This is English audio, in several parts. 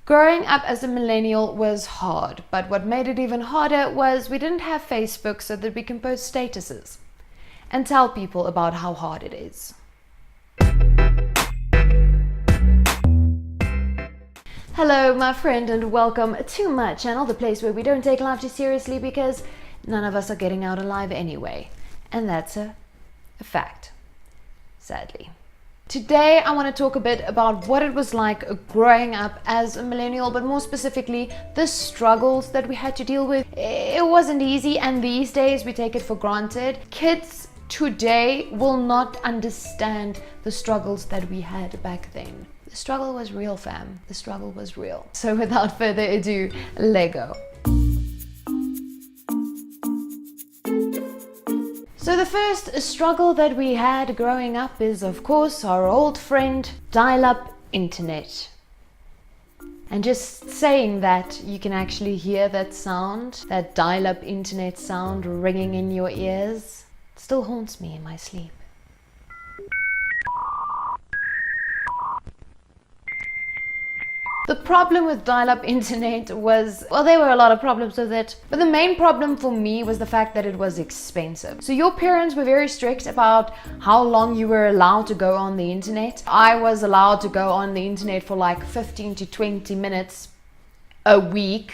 Growing up as a millennial was hard, but what made it even harder was we didn't have Facebook so that we can post statuses and tell people about how hard it is. Hello my friend and welcome to my channel, the place where we don't take life too seriously because none of us are getting out alive anyway. And that's a fact, sadly. Today I want to talk a bit about what it was like growing up as a millennial, but more specifically the struggles that we had to deal with. It wasn't easy, and these days we take it for granted. Kids today will not understand the struggles that we had back then. The struggle was real, fam. The struggle was real. So without further ado, Lego. So the first struggle that we had growing up is, of course, our old friend dial-up internet. And just saying that, you can actually hear that sound, that dial-up internet sound ringing in your ears. It still haunts me in my sleep. The problem with dial-up internet was, well, there were a lot of problems with it, but the main problem for me was the fact that it was expensive. So your parents were very strict about how long you were allowed to go on the internet. I was allowed to go on the internet for like 15 to 20 minutes a week.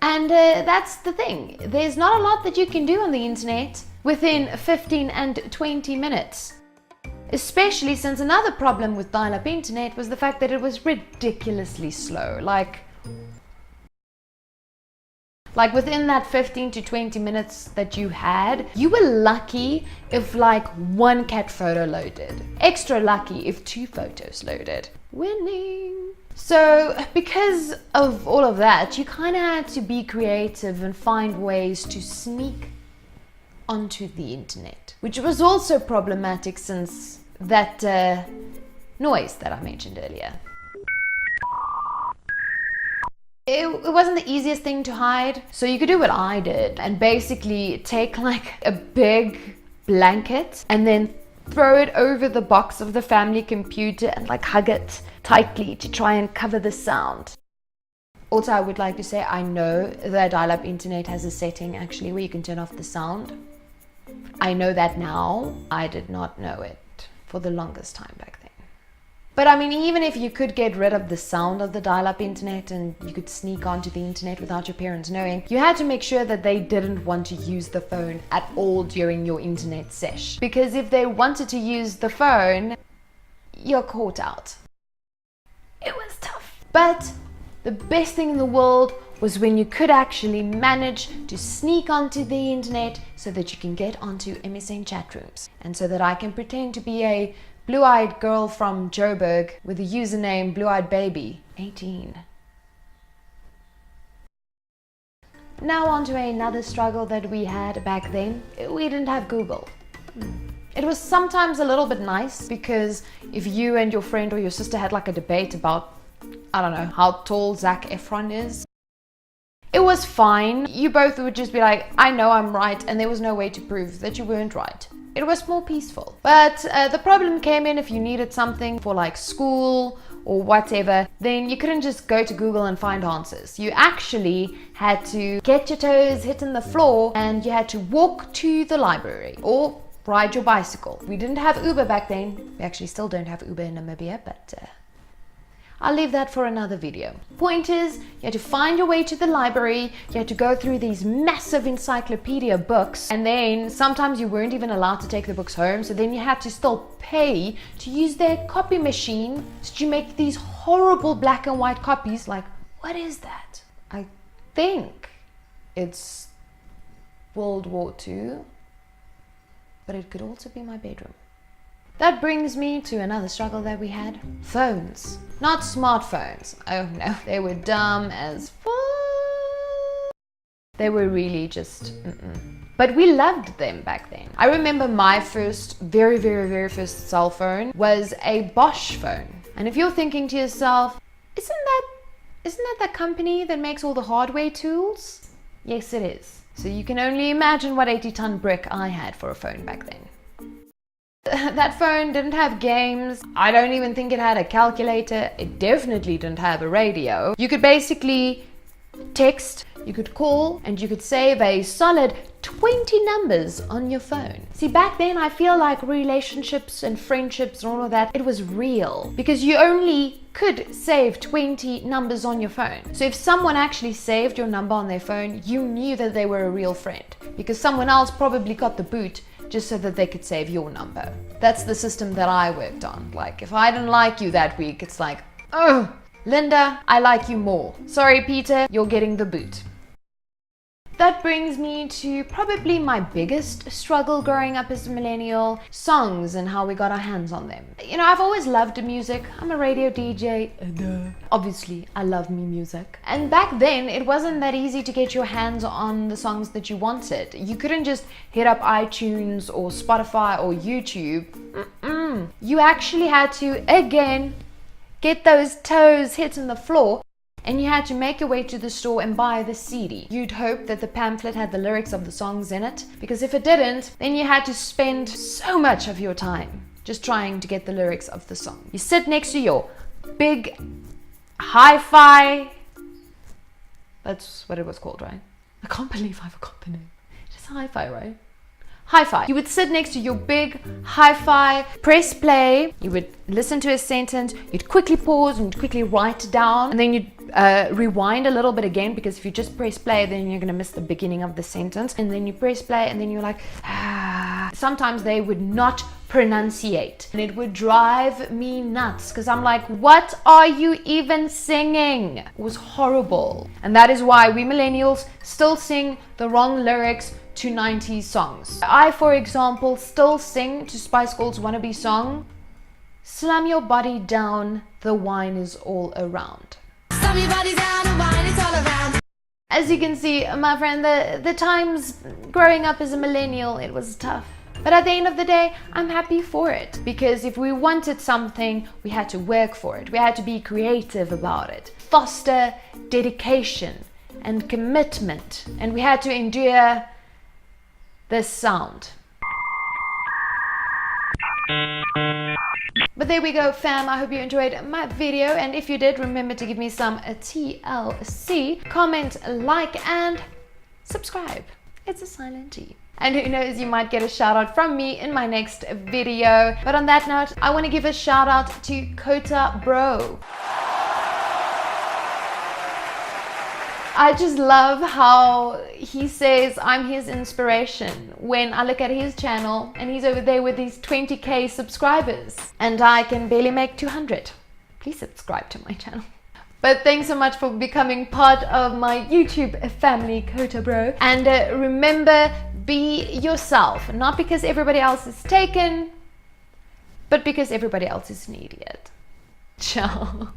And that's the thing. There's not a lot that you can do on the internet within 15 and 20 minutes. Especially since another problem with dial-up internet was the fact that it was ridiculously slow. Like within that 15 to 20 minutes that you had, you were lucky if like one cat photo loaded. Extra lucky if 2 photos loaded. Winning! So because of all of that, you kind of had to be creative and find ways to sneak onto the internet, which was also problematic since that noise that I mentioned earlier. It wasn't the easiest thing to hide, so you could do what I did and basically take like a big blanket and then throw it over the box of the family computer and like hug it tightly to try and cover the sound. Also, I would like to say I know that dial-up internet has a setting actually where you can turn off the sound. I know that now. I did not know it for the longest time back then. But I mean, even if you could get rid of the sound of the dial-up internet and you could sneak onto the internet without your parents knowing, you had to make sure that they didn't want to use the phone at all during your internet sesh. Because if they wanted to use the phone, you're caught out. It was tough. But the best thing in the world was when you could actually manage to sneak onto the internet so that you can get onto MSN chat rooms. And so that I can pretend to be a blue-eyed girl from Joburg with the username Blue-Eyed Baby 18. Now on to another struggle that we had back then. We didn't have Google. It was sometimes a little bit nice because if you and your friend or your sister had like a debate about, I don't know, how tall Zac Efron is, it was fine. You both would just be like, I know I'm right, and there was no way to prove that you weren't right. It was more peaceful. But the problem came in if you needed something for like school or whatever, then you couldn't just go to Google and find answers. You actually had to get your toes hitting the floor and you had to walk to the library or ride your bicycle. We didn't have Uber back then. We actually still don't have Uber in Namibia, but I'll leave that for another video. Point is, you had to find your way to the library, you had to go through these massive encyclopedia books, and then sometimes you weren't even allowed to take the books home, so then you had to still pay to use their copy machine to make these horrible black and white copies. Like, what is that? I think it's World War II, but it could also be my bedroom. That brings me to another struggle that we had. Phones. Not smartphones. Oh no, they were dumb as fuck. They were really just But we loved them back then. I remember my first, very first cell phone was a Bosch phone. And if you're thinking to yourself, isn't that the company that makes all the hardware tools? Yes, it is. So you can only imagine what 80-ton brick I had for a phone back then. that phone didn't have games. I don't even think it had a calculator. It definitely didn't have a radio. You could basically text, you could call, and you could save a solid 20 numbers on your phone. See, back then I feel like relationships and friendships and all of that, it was real because you only could save 20 numbers on your phone. So if someone actually saved your number on their phone, you knew that they were a real friend because someone else probably got the boot just so that they could save your number. That's the system that I worked on. Like, if I didn't like you that week, it's like, oh, Linda, I like you more. Sorry, Peter, you're getting the boot. That brings me to probably my biggest struggle growing up as a millennial, songs and how we got our hands on them. You know, I've always loved music. I'm a radio DJ. Obviously, I love me music. And back then, it wasn't that easy to get your hands on the songs that you wanted. You couldn't just hit up iTunes or Spotify or YouTube. You actually had to, again, get those toes hitting the floor. And you had to make your way to the store and buy the CD. You'd hope that the pamphlet had the lyrics of the songs in it, because if it didn't, then you had to spend so much of your time just trying to get the lyrics of the song. You sit next to your big hi-fi. That's what it was called, right? I can't believe I forgot the name. It's hi-fi, right? Hi-fi. You would sit next to your big hi-fi, press play, you would listen to a sentence, you'd quickly pause and you'd quickly write it down, and then you'd rewind a little bit again, because if you just press play, then you're gonna miss the beginning of the sentence, and then you press play and then you're like, ah. Sometimes they would not pronunciate, and it would drive me nuts, because I'm like, what are you even singing? It was horrible. And that is why we millennials still sing the wrong lyrics to 90s songs. I, for example, still sing to Spice Girls' Wannabe song, slam your body down, the wine is all around. Slam your body down, the wine is all around. As you can see, my friend, the times growing up as a millennial, it was tough. But at the end of the day, I'm happy for it, because if we wanted something, we had to work for it. We had to be creative about it, foster dedication and commitment, and we had to endure this sound. But there we go, fam. I hope you enjoyed my video, and if you did, remember to give me some TLC, comment, like, and subscribe. It's a silent T. And who knows, you might get a shout out from me in my next video. But on that note, I want to give a shout out to Kota Bro. I just love how he says I'm his inspiration when I look at his channel and he's over there with these 20k subscribers and I can barely make 200. Please subscribe to my channel. But thanks so much for becoming part of my YouTube family, Kota Bro. And remember, be yourself, not because everybody else is taken, but because everybody else is an idiot. Ciao.